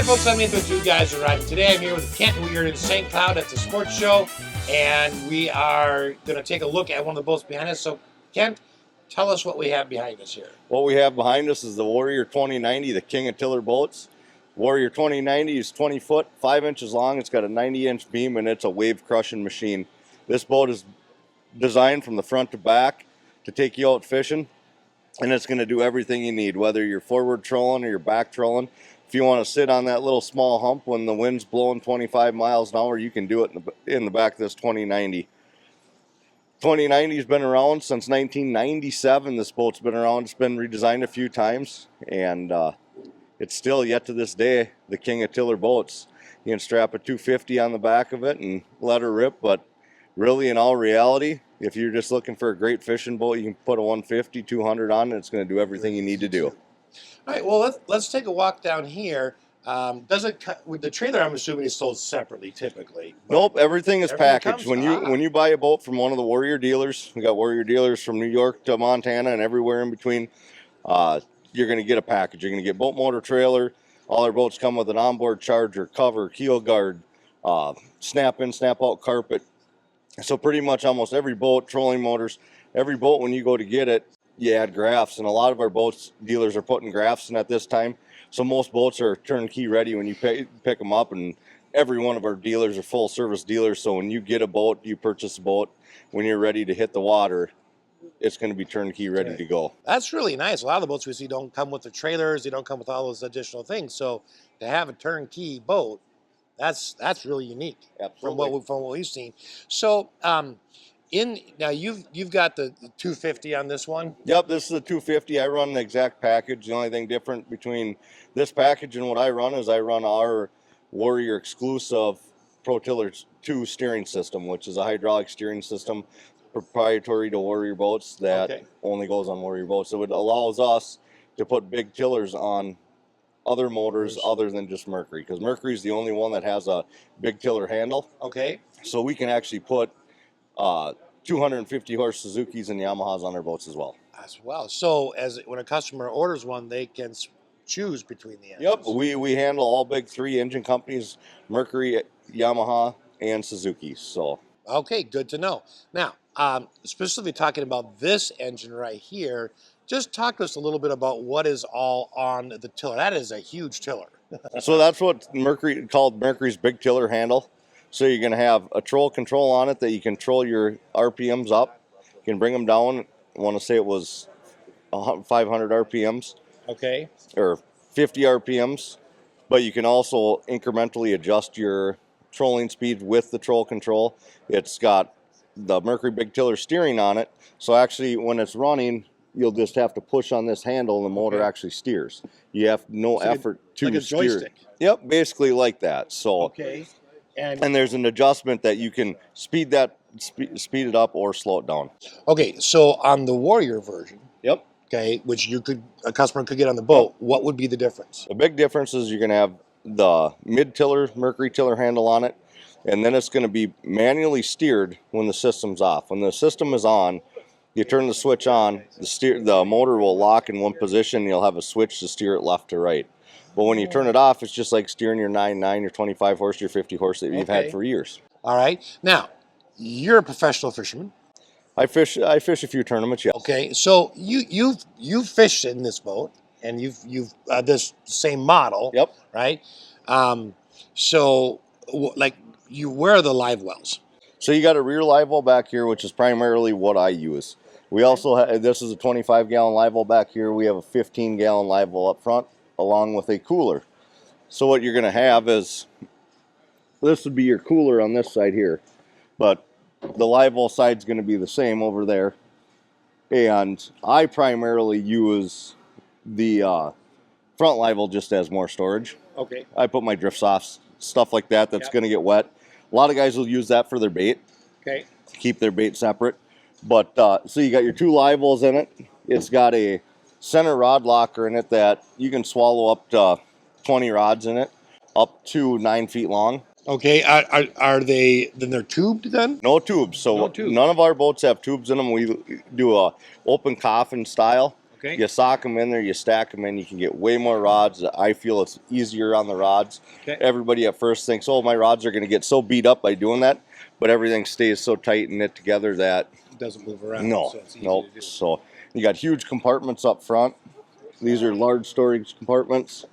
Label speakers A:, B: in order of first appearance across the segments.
A: Hi folks, I'm Into Two Guys Are Riding. Today I'm here with Kent. We are in St. Cloud at the sports show, and we are going to take a look at one of the boats behind us. So Kent, tell us what we have behind us here.
B: What we have behind us is the Warrior 2090, the king of tiller boats. Warrior 2090 is 20 foot, 5 inches long. It's got a 90-inch beam, and it's a wave crushing machine. This boat is designed from the front to back to take you out fishing, and it's going to do everything you need, whether you're forward trolling or you're back trolling. If you want to sit on that little small hump when the wind's blowing 25 miles an hour, you can do it in the back of this 2090. 2090 has been around since 1997. This boat's been around. It's been redesigned a few times, and it's still, yet to this day, the king of tiller boats. You can strap a 250 on the back of it and let her rip, but really, in all reality, if you're just looking for a great fishing boat, you can put a 150, 200 on, and it's going to do everything you need to do.
A: All right, well, let's take a walk down here. Does it with the trailer? I'm assuming is sold separately, typically.
B: Nope, everything is packaged.
A: Comes,
B: when you buy a boat from one of the Warrior dealers, we got Warrior dealers from New York to Montana and everywhere in between. You're going to get a package. You're going to get boat, motor, trailer. All our boats come with an onboard charger, cover, keel guard, snap in, snap out carpet. So pretty much almost every boat, trolling motors, every boat when you go to get it, you add graphs, and a lot of our boats dealers are putting graphs in at this time. So most boats are turnkey ready when you pick them up, and every one of our dealers are full service dealers. So when you get a boat, you purchase a boat, when you're ready to hit the water, it's going to be turnkey ready to go.
A: That's really nice. A lot of the boats we see don't come with the trailers. They don't come with all those additional things. So to have a turnkey boat, that's really unique.
B: Absolutely.
A: From what we've seen. So now you've got the 250 on this one.
B: Yep, this is a 250. I run the exact package. The only thing different between this package and what I run is I run our Warrior exclusive Pro Tiller 2 steering system, which is a hydraulic steering system proprietary to Warrior boats that only goes on Warrior boats. So it allows us to put big tillers on other motors other than just Mercury, because Mercury is the only one that has a big tiller handle.
A: Okay.
B: So we can actually put 250 horse Suzukis and Yamahas on our boats as well.
A: So when a customer orders one, they can choose between the engines.
B: Yep, we handle all big 3 engine companies: Mercury, Yamaha, and Suzuki. So
A: okay, good to know. Now, specifically talking about this engine right here, just talk to us a little bit about what is all on the tiller. That is a huge tiller.
B: So that's what Mercury called Mercury's big tiller handle. So you're going to have a troll control on it that you control your RPMs up. You can bring them down. I want to say it was 500 RPMs.
A: Okay.
B: Or 50 RPMs. But you can also incrementally adjust your trolling speed with the troll control. It's got the Mercury big tiller steering on it. So actually when it's running, you'll just have to push on this handle and the motor actually steers. You have no effort to
A: like a
B: steer.
A: joystick.
B: Yep, basically like that. So
A: okay.
B: And there's an adjustment that you can speed it up or slow it down.
A: Okay, so on the Warrior version,
B: Yep.
A: okay, which a customer could get on the boat, what would be the difference?
B: The big difference is you're going to have the mid-tiller Mercury tiller handle on it, and then it's going to be manually steered when the system's off. When the system is on, you turn the switch on, the motor will lock in one position, and you'll have a switch to steer it left to right. But when you turn it off, it's just like steering your 9.9, your 25 horse, your 50 horse that you've had for years.
A: All right. Now, you're a professional fisherman.
B: I fish a few tournaments, yes.
A: Okay, so you've fished in this boat, and you've this same model.
B: Yep.
A: Right. Where are the live wells?
B: So you got a rear live well back here, which is primarily what I use. We also have, this is a 25-gallon live well back here. We have a 15-gallon live well up front, along with a cooler. So what you're going to have is, this would be your cooler on this side here, but the live well side is going to be the same over there. And I primarily use the front live well just as more storage.
A: Okay.
B: I put my drift softs, stuff like that that's going to get wet. A lot of guys will use that for their bait.
A: Okay.
B: Keep their bait separate. But so you got your 2 live wells in it. It's got a center rod locker in it that you can swallow up to 20 rods in it, up to 9 feet long.
A: Okay, are they, then they're tubed then?
B: No tubes. So
A: no tubes.
B: None of our boats have tubes in them. We do a open coffin style.
A: Okay.
B: You sock them in there, you stack them in, you can get way more rods. I feel it's easier on the rods.
A: Okay.
B: Everybody at first thinks, oh, my rods are going to get so beat up by doing that, but everything stays so tight and knit together that
A: It doesn't move around.
B: no,
A: So it's easy
B: no.
A: to do.
B: So you got huge compartments up front. These are large storage compartments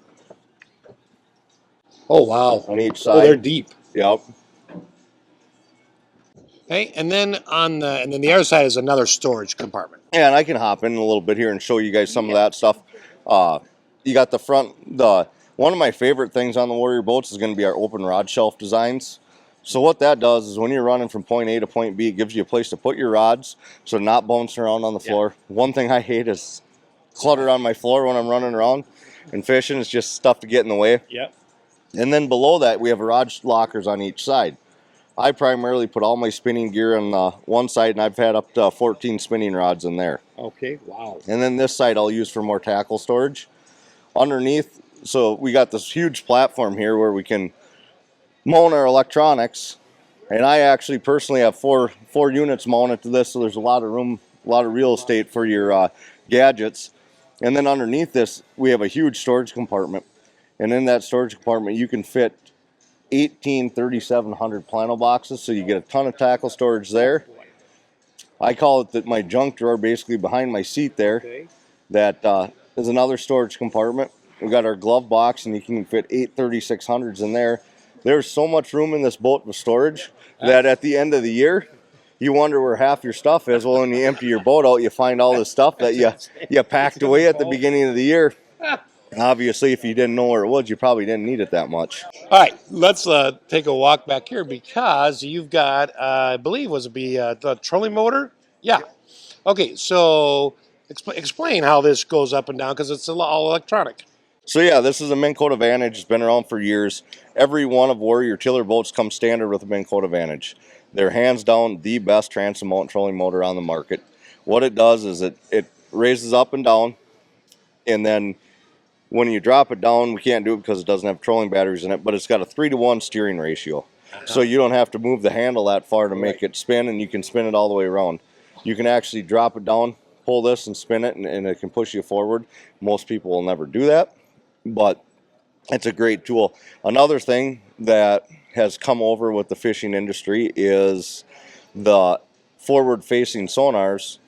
A: Oh wow.
B: on each
A: Oh, they're
B: side.
A: deep.
B: Yep.
A: Okay, and then the other side is another storage compartment.
B: Yeah, and I can hop in a little bit here and show you guys some of that stuff. You got the front. One of my favorite things on the Warrior boats is going to be our open rod shelf designs. So what that does is when you're running from point A to point B, it gives you a place to put your rods so they're not bouncing around on the floor. One thing I hate is clutter on my floor when I'm running around and fishing. It's just stuff to get in the way.
A: Yep.
B: And then below that, we have Raj Lockers on each side. I primarily put all my spinning gear on one side, and I've had up to 14 spinning rods in there.
A: Okay, wow.
B: And then this side I'll use for more tackle storage. Underneath, so we got this huge platform here where we can mount our electronics. And I actually personally have four units mounted to this, so there's a lot of room, a lot of real estate for your gadgets. And then underneath this, we have a huge storage compartment. And in that storage compartment, you can fit 18 3700 plano boxes, so you get a ton of tackle storage there. I call it my junk drawer, basically behind my seat there.
A: Okay.
B: That is another storage compartment. We got our glove box, and you can fit 8 3600s in there. There's so much room in this boat with storage that at the end of the year, you wonder where half your stuff is. Well, when you empty your boat out, you find all this stuff that you packed away at the beginning of the year. Obviously, if you didn't know where it was, you probably didn't need it that much.
A: All right, let's take a walk back here because you've got, I believe, the trolling motor? Yeah. Okay, so explain how this goes up and down because it's all electronic.
B: So yeah, this is a Minn Kota Vantage. It's been around for years. Every one of Warrior tiller boats comes standard with a Minn Kota Vantage. They're hands down the best transom mount trolling motor on the market. What it does is it raises up and down, and then when you drop it down, we can't do it because it doesn't have trolling batteries in it, but it's got a 3-to-1 steering ratio. So you don't have to move the handle that far to make it spin, and you can spin it all the way around. You can actually drop it down, pull this and spin it, and it can push you forward. Most people will never do that, but it's a great tool. Another thing that has come over with the fishing industry is the forward-facing sonars,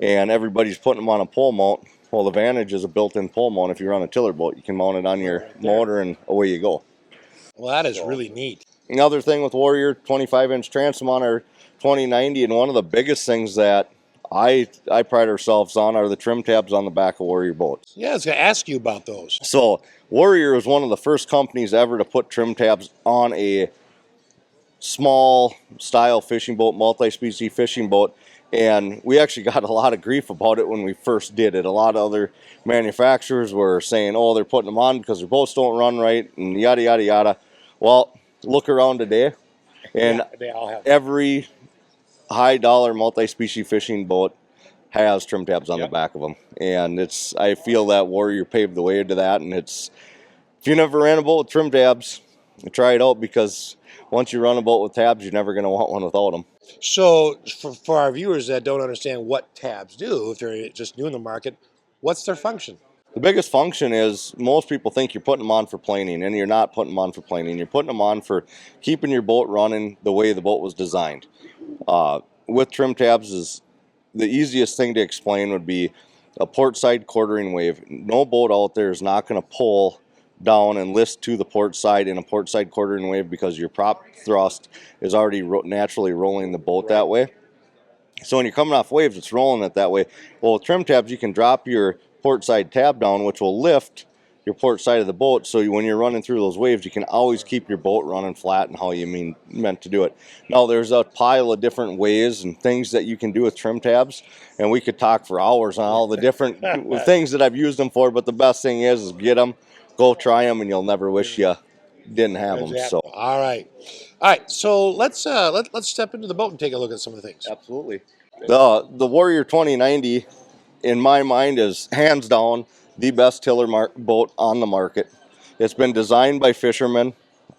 B: and everybody's putting them on a pole mount. Well, the Vantage is a built-in pole mount. If you're on a tiller boat, you can mount it on your motor, and away you go.
A: Well, that is really neat.
B: Another thing with Warrior, 25-inch transom on our 2090, and one of the biggest things that I pride ourselves on are the trim tabs on the back of Warrior boats.
A: Yeah, I was going to ask you about those.
B: So Warrior was one of the first companies ever to put trim tabs on a small style fishing boat, multi-species fishing boat, and we actually got a lot of grief about it when we first did it. A lot of other manufacturers were saying, oh, they're putting them on because their boats don't run right, and yada, yada, yada. Well, look around today, and
A: they all have
B: every high-dollar multi-species fishing boat has trim tabs on the back of them. And I feel that Warrior paved the way to that, and if you never ran a boat with trim tabs, try it out, because once you run a boat with tabs, you're never going to want one without them.
A: So for our viewers that don't understand what tabs do, if they're just new in the market, what's their function?
B: The biggest function is most people think you're putting them on for planing, and you're not putting them on for planing. You're putting them on for keeping your boat running the way the boat was designed. With trim tabs, is the easiest thing to explain would be a port side quartering wave. No boat out there is not going to pull down and list to the port side in a port side quartering wave, because your prop thrust is already naturally rolling the boat that way. So when you're coming off waves, it's rolling it that way. Well, with trim tabs, you can drop your port side tab down, which will lift your port side of the boat, so when you're running through those waves, you can always keep your boat running flat and how you meant to do it. Now, there's a pile of different ways and things that you can do with trim tabs, and we could talk for hours on all the different things that I've used them for, but the best thing is get them, go try them, and you'll never wish you didn't have them. So
A: all right, so let's step into the boat and take a look at some of the things.
B: Absolutely. The Warrior 2090, in my mind, is hands down the best tiller boat on the market. It's been designed by fishermen.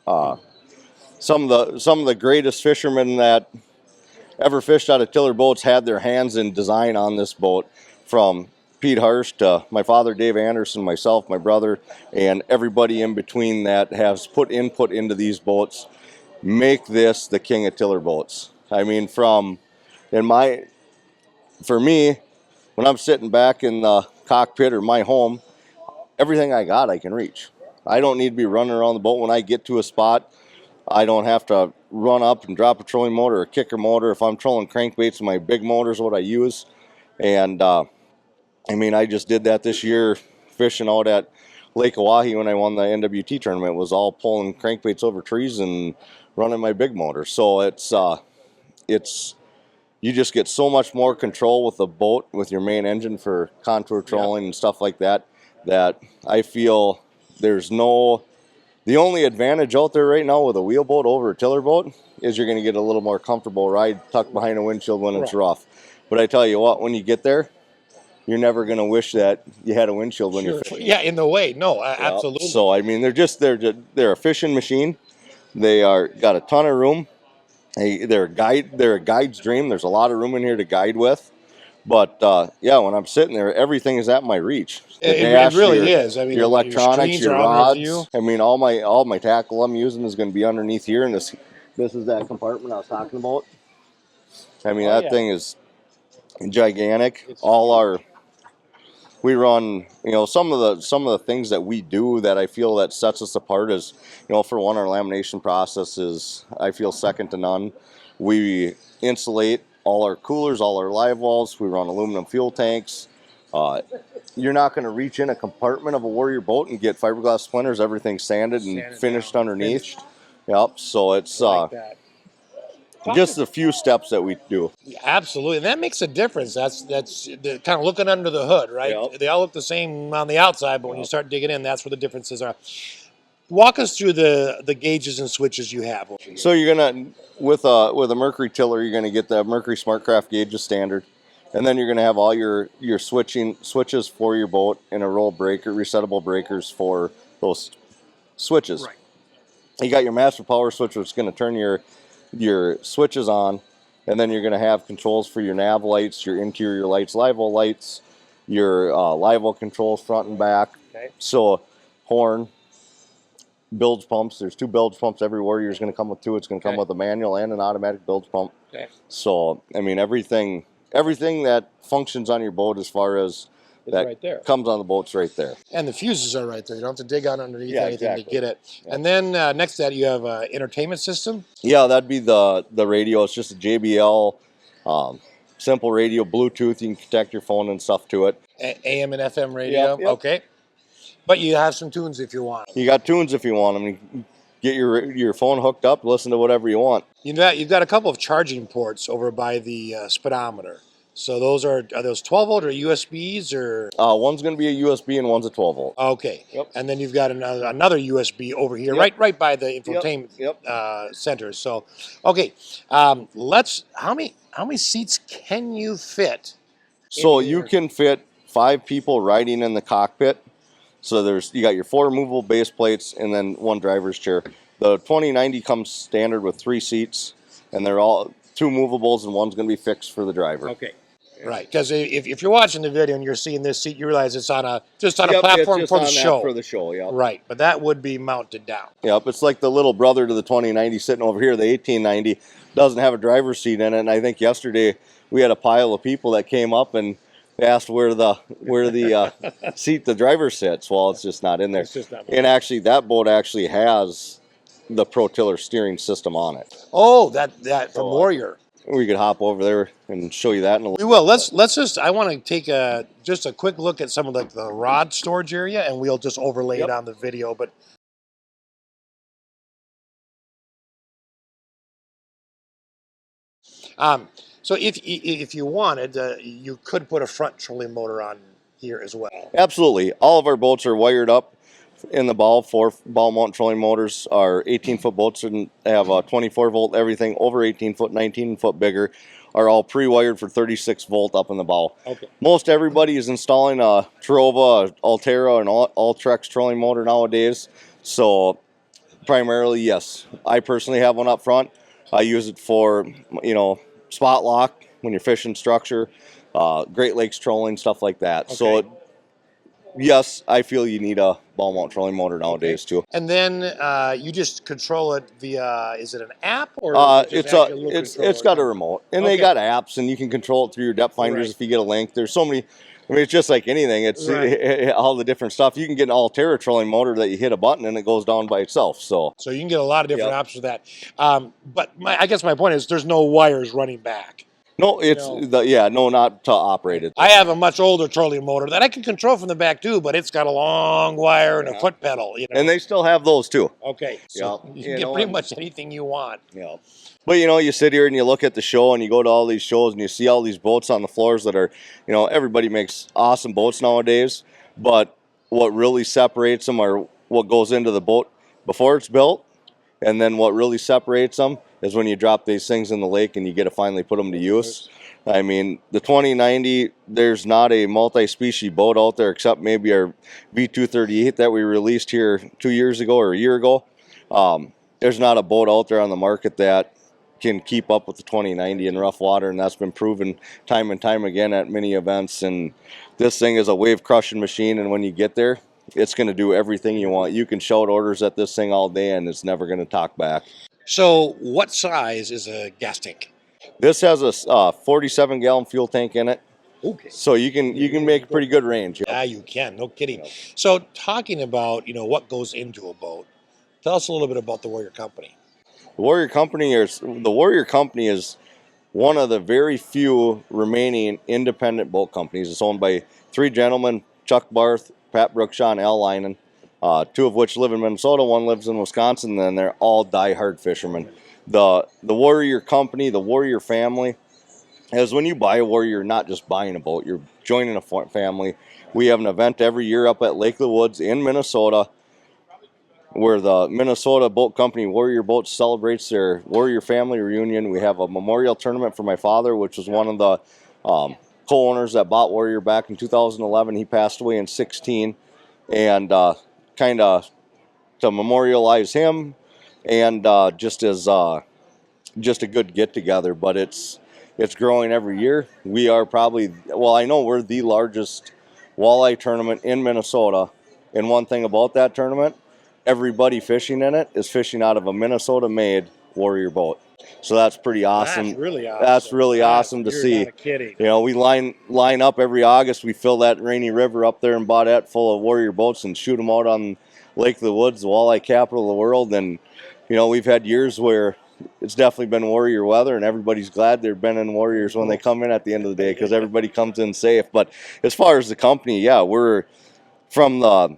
B: Some of the greatest fishermen that ever fished out of tiller boats had their hands in design on this boat, from Pete Hurst, my father Dave Anderson, myself, my brother, and everybody in between that has put input into these boats, make this the king of tiller boats. I mean, for me, when I'm sitting back in the cockpit or my home, everything I got I can reach. I don't need to be running around the boat. When I get to a spot, I don't have to run up and drop a trolling motor or a kicker motor. If I'm trolling crankbaits, my big motor is what I use. And I mean, I just did that this year fishing out at Lake Oahe when I won the NWT tournament. It was all pulling crankbaits over trees and running my big motor. So it's you just get so much more control with the boat, with your main engine for contour trolling and stuff like that, that I feel the only advantage out there right now with a wheelboat over a tiller boat is you're going to get a little more comfortable ride tucked behind a windshield when it's rough. But I tell you what, when you get there, you're never going to wish that you had a windshield when you're fishing.
A: Yeah, in the way. No, absolutely.
B: So I mean, they're a fishing machine. They got a ton of room. They're a guide's dream. There's a lot of room in here to guide with. But yeah, when I'm sitting there, everything is at my reach.
A: It really is. I mean,
B: your electronics, your
A: rods.
B: rods. I mean, all my tackle I'm using is going to be underneath here, and this is that compartment I was talking about. I mean, thing is gigantic. We run, some of the things that we do that I feel that sets us apart is, for one, our lamination process is, I feel, second to none. We insulate all our coolers, all our live wells. We run aluminum fuel tanks. You're not going to reach in a compartment of a Warrior boat and get fiberglass splinters. Everything's sanded and finished underneath. Yep. So it's just a few steps that we do.
A: Absolutely, and that makes a difference. That's the kind of looking under the hood, right?
B: Yep.
A: They all look the same on the outside, but when you start digging in, that's where the differences are. Walk us through the gauges and switches you have over here.
B: So you're gonna with a Mercury tiller, you're gonna get the Mercury SmartCraft gauge as standard, and then you're gonna have all your switches for your boat and a roll breaker, resettable breakers for those switches.
A: Right.
B: You got your master power switch, which is gonna turn your switches on, and then you're gonna have controls for your nav lights, your interior lights, Livewell lights, your Livewell controls front and back.
A: Okay.
B: So horn. Bilge pumps. There's 2 bilge pumps. Every Warrior is going to come with 2. It's going to come with a manual and an automatic bilge pump.
A: Okay.
B: So I mean, everything that functions on your boat as far as that
A: right there.
B: comes on the boat's right there.
A: And the fuses are right there. You don't have to dig out underneath anything
B: exactly.
A: to get it.
B: Yeah.
A: And then next to that, you have an entertainment system.
B: Yeah, that'd be the radio. It's just a JBL simple radio, Bluetooth. You can connect your phone and stuff to it.
A: AM and FM radio.
B: Yep.
A: Okay. But you have some tunes if you want.
B: You got tunes if you want them. You get your phone hooked up, listen to whatever you want.
A: You've got a couple of charging ports over by the speedometer. So those are those 12 volt or USBs or?
B: One's going to be a USB and one's a 12 volt.
A: Okay.
B: Yep.
A: And then you've got another USB over here, right by the infotainment center. So, okay, how many seats can you fit?
B: So you can fit 5 people riding in the cockpit. So you got your 4 movable base plates and then 1 driver's chair. The 2090 comes standard with 3 seats, and they're all 2 movables, and one's going to be fixed for the driver.
A: Okay. Right, because if you're watching the video and you're seeing this seat, you realize it's on a platform for the show.
B: For the show, yeah.
A: Right, but that would be mounted down.
B: Yep, it's like the little brother to the 2090 sitting over here. The 1890 doesn't have a driver's seat in it, and I think yesterday we had a pile of people that came up and asked where the seat the driver sits. Well, it's just not in there. And actually, that boat actually has the Pro Tiller steering system on it.
A: Oh, that from Warrior.
B: We could hop over there and show you that.
A: We will. Let's just. I want to take just a quick look at some of the rod storage area, and we'll just overlay it on the video. But so if you wanted, you could put a front trolling motor on here as well.
B: Absolutely. All of our boats are wired up in the bow. 4 ball mount trolling motors are 18-foot boats and have a 24-volt. Everything over 18-foot, 19-foot bigger are all pre-wired for 36-volt up in the bow.
A: Okay.
B: Most everybody is installing a Terova, Altera, and Altrex trolling motor nowadays. So primarily, yes. I personally have one up front. I use it for, spot lock when you're fishing structure. Great Lakes trolling, stuff like that.
A: Okay.
B: So yes, I feel you need a ball mount trolling motor nowadays too.
A: And then you just control it via, is it an app or is it just
B: It's
A: actually a little controller?
B: it's got a remote, and they
A: Okay.
B: got apps, and you can control it through your depth finders
A: Right.
B: if you get a link. There's so many. I mean, it's just like anything. It's
A: Right.
B: all the different stuff. You can get an all-terra trolling motor that you hit a button and it goes down by itself. So
A: So you can get a lot of different
B: Yep.
A: options for that. But I guess my point is there's no wires running back.
B: no, it's
A: No.
B: no, not to operate it.
A: I have a much older trolling motor that I can control from the back too, but it's got a long wire and a foot pedal. You know?
B: And they still have those too.
A: Okay, so
B: Yep.
A: you
B: You
A: can get
B: know,
A: pretty
B: and-
A: much anything you want.
B: Yeah. But you sit here and you look at the show and you go to all these shows and you see all these boats on the floors that are, everybody makes awesome boats nowadays. But what really separates them are what goes into the boat before it's built. And then what really separates them is when you drop these things in the lake and you get to finally put them to use. I mean, the 2090, there's not a multi-species boat out there except maybe our V2090 that we released here 2 years ago or a year ago. There's not a boat out there on the market that can keep up with the 2090 in rough water, and that's been proven time and time again at many events. And this thing is a wave crushing machine, and when you get there, it's going to do everything you want. You can shout orders at this thing all day, and it's never going to talk back.
A: So what size is a gas tank?
B: This has a 47-gallon fuel tank in it,
A: Okay.
B: so you can make a pretty good range.
A: Yeah, you can. No kidding. So talking about what goes into a boat, tell us a little bit about the Warrior Company.
B: The Warrior Company is one of the very few remaining independent boat companies. It's owned by 3 gentlemen: Chuck Barth, Pat Brookshaw, and Al Linen, 2 of which live in Minnesota. 1 lives in Wisconsin, and they're all diehard fishermen. The Warrior Company, the Warrior family, is when you buy a Warrior, you're not just buying a boat, you're joining a family. We have an event every year up at Lake of the Woods in Minnesota where the Minnesota Boat Company Warrior Boats celebrates their Warrior family reunion. We have a memorial tournament for my father, which was one of the co-owners that bought Warrior back in 2011. He passed away in 2016, and kind of to memorialize him, and just as just a good get together. But it's growing every year. We are probably, well, I know we're the largest walleye tournament in Minnesota, and one thing about that tournament, everybody fishing in it is fishing out of a Minnesota-made Warrior boat. So that's pretty awesome.
A: That's really awesome.
B: That's really awesome to
A: You're
B: see.
A: not kidding.
B: We line up every August. We fill that Rainy River up there in Baudette full of Warrior boats and shoot them out on Lake of the Woods, the walleye capital of the world. And we've had years where it's definitely been Warrior weather, and everybody's glad they've been in Warriors when they come in at the end of the day, because everybody comes in safe. But as far as the company, yeah, we're from the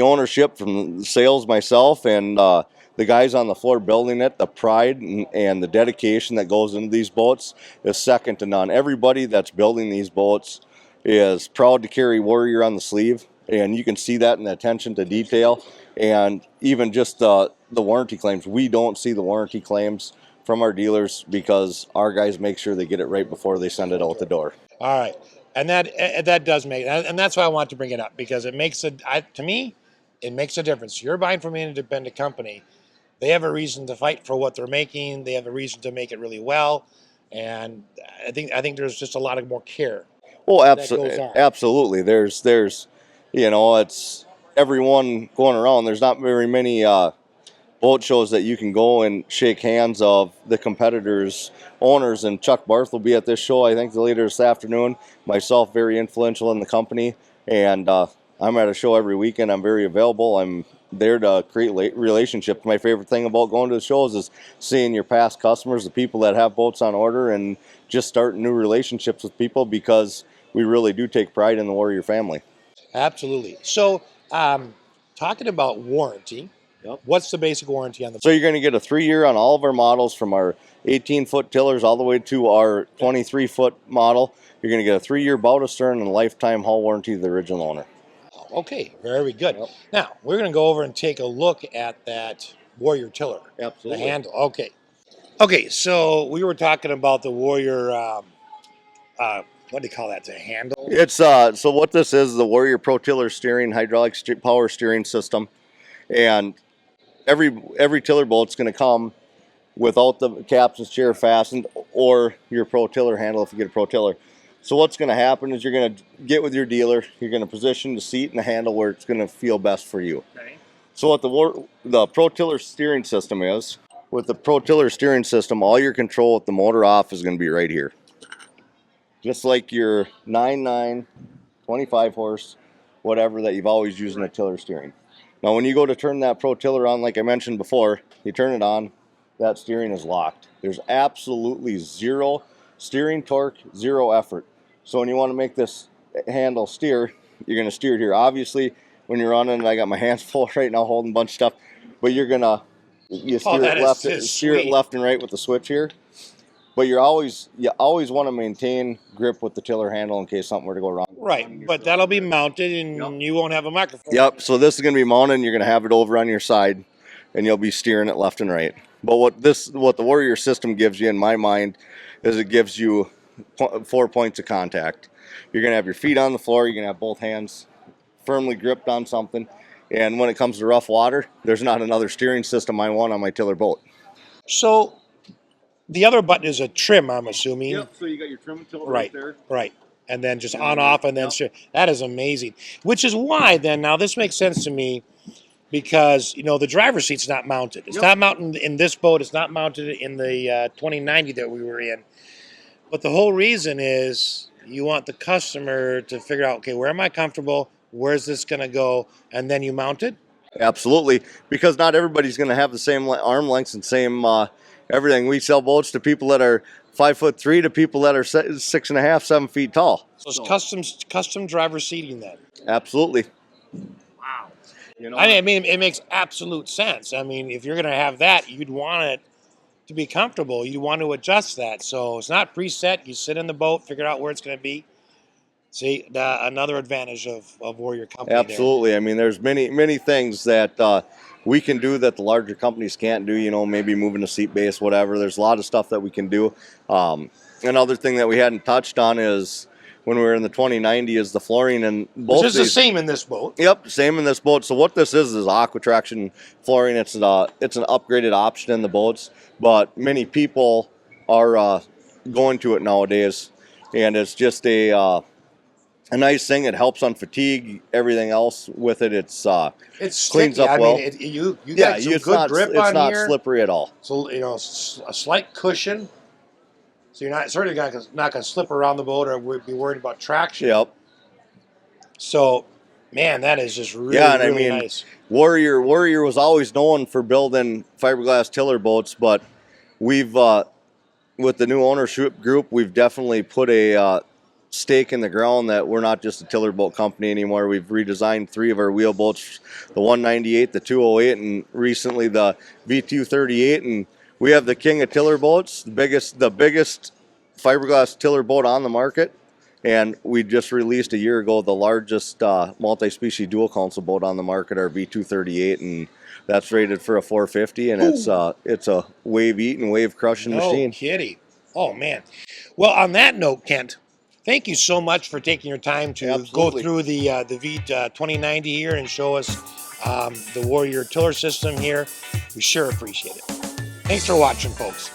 B: ownership, from the sales, myself, and the guys on the floor building it, the pride and the dedication that goes into these boats is second to none. Everybody that's building these boats is proud to carry Warrior on the sleeve, and you can see that in the attention to detail. And even just the warranty claims, we don't see the warranty claims from our dealers because our guys make sure they get it right before they send it out the door.
A: All right. And that does make, and that's why I want to bring it up, because it makes to me, it makes a difference. You're buying from an independent company. They have a reason to fight for what they're making. They have a reason to make it really well. And I think there's just a lot of more care.
B: Well,
A: that goes on.
B: absolutely. There's it's everyone going around. There's not very many boat shows that you can go and shake hands of the competitors' owners, and Chuck Barth will be at this show, I think, later this afternoon. Myself, very influential in the company, and I'm at a show every weekend. I'm very available. I'm there to create relationships. My favorite thing about going to the shows is seeing your past customers, the people that have boats on order, and just starting new relationships with people, because we really do take pride in the Warrior family.
A: Absolutely. So, talking about warranty, what's the basic warranty on the boat?
B: So you're going to get a 3-year on all of our models, from our 18-foot tillers all the way to our 23-foot model. You're going to get a 3-year bow to stern and a lifetime hull warranty to the original owner.
A: Okay, very good.
B: Yep.
A: Now, we're going to go over and take a look at that Warrior tiller.
B: Absolutely.
A: The handle. Okay. Okay, so we were talking about the Warrior, what do you call that, the handle?
B: It's so what this is, the Warrior Pro Tiller steering, hydraulic power steering system. And every tiller boat's going to come without the captain's chair fastened, or your Pro Tiller handle if you get a Pro Tiller. So what's going to happen is you're going to get with your dealer. You're going to position the seat and the handle where it's going to feel best for you.
A: Okay.
B: So what the Pro Tiller steering system is, with the Pro Tiller steering system, all your control with the motor off is going to be right here. Just like your 9.9, 25 horse, whatever that you've always used in a tiller steering. Now when you go to turn that Pro Tiller on, like I mentioned before, you turn it on, that steering is locked. There's absolutely zero steering torque, zero effort. So when you want to make this handle steer, you're going to steer it here. Obviously, when you're running, and I got my hands full right now holding a bunch of stuff, but you steer it left and right with the switch here. But you always want to maintain grip with the tiller handle in case something were to go wrong.
A: Right, but that'll be mounted, and you won't have a microphone.
B: Yep. So this is going to be mounted, and you're going to have it over on your side, and you'll be steering it left and right. But what the Warrior system gives you, in my mind, is it gives you 4 points of contact. You're going to have your feet on the floor. You're going to have both hands firmly gripped on something. And when it comes to rough water, there's not another steering system I want on my tiller boat.
A: So the other button is a trim, I'm assuming.
B: Yep, so you got your trim and tilt right there.
A: Right. And then just on, off, and then steer. That is amazing. Which is why then, now this makes sense to me, because, you know, the driver's seat's not mounted. It's not mounted in this boat. It's not mounted in the 2090 that we were in. But the whole reason is you want the customer to figure out, okay, where am I comfortable? Where's this going to go? And then you mount it?
B: Absolutely, because not everybody's going to have the same arm lengths and same everything. We sell boats to people that are 5'3" to people that are 6.5, 7 feet tall.
A: So it's custom driver seating then?
B: Absolutely.
A: Wow. You know, I mean, it makes absolute sense. I mean, if you're going to have that, you'd want it to be comfortable. You want to adjust that. So it's not preset. You sit in the boat, figure out where it's going to be. See, another advantage of Warrior Company.
B: Absolutely.
A: There.
B: I mean, there's many things that we can do that the larger companies can't do. You know, maybe moving a seat base, whatever. There's a lot of stuff that we can do. Another thing that we hadn't touched on is when we were in the 2090 is the flooring, and both
A: which is the same in this boat.
B: Yep, same in this boat. So what this is Aqua traction flooring. It's an upgraded option in the boats, but many people are going to it nowadays, and it's just a nice thing. It helps on fatigue, everything else with it. It's cleans up well.
A: I mean, you got some good grip on here.
B: It's not slippery at all.
A: So, you know, a slight cushion. So you're not certainly not going to slip around the boat or be worried about traction.
B: Yep.
A: So, man, that is just really, really nice.
B: Warrior was always known for building fiberglass tiller boats, but we've with the new ownership group, we've definitely put a stake in the ground that we're not just a tiller boat company anymore. We've redesigned 3 of our wheel boats, the 198, the 208, and recently the V2090, and we have the king of tiller boats, the biggest fiberglass tiller boat on the market, and we just released a year ago the largest multi-species dual console boat on the market, our V2090, and that's rated for a 450, and it's a wave eating, wave crushing machine.
A: No kidding. Oh man. Well, on that note, Kent, thank you so much for taking your time to go through the V2090 here and show us the Warrior tiller system here. We sure appreciate it. Thanks for watching, folks.